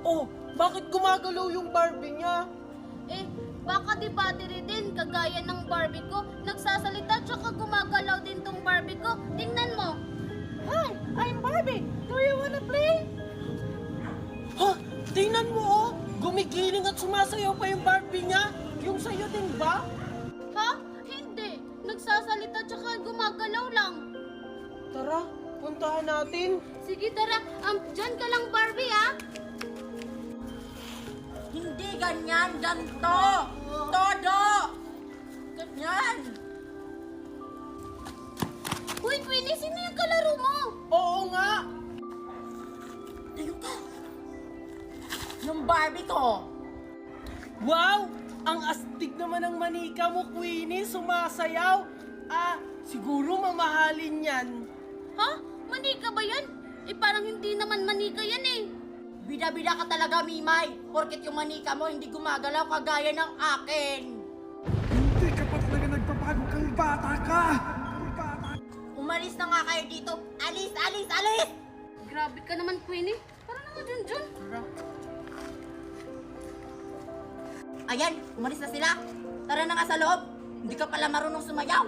Oh, bakit gumagalaw yung Barbie niya? Eh, baka di battery din, kagaya ng Barbie ko. Nagsasalita tsaka gumagalaw din tong Barbie ko. Tingnan mo. Hi, I'm Barbie. Do you wanna play? Ha? Tingnan mo oh! Gumigiling at sumasayaw pa yung Barbie niya! Yung sa'yo din ba? Ha? Hindi. Nagsasalita tsaka gumagalaw lang. Tara, puntahan natin. Sige, tara. Dyan ka lang, Barbie, ha? Hindi ganyan, ganto. Todo. Ganyan. Uy, Queenie, sino yung kalaro mo? Oo nga! Tayo ka. Yung Barbie ko. Wow! Ang astig naman ng manika mo, Queenie, sumasayaw. Siguro mamahalin yan. Ha? Manika ba yan? Eh, parang hindi naman manika yan eh. Bida-bida ka talaga, Mimay. Porket yung manika mo hindi gumagalaw kagaya ng akin. Hindi ka pa talaga nagpapago kang bata ka! Umalis na nga kayo dito. Alis, alis, alis! Grabe ka naman, Queenie. Tara na nga dyan. Ayan, umalis na sila. Tara na nga sa loob. Hindi ka pala marunong sumayaw.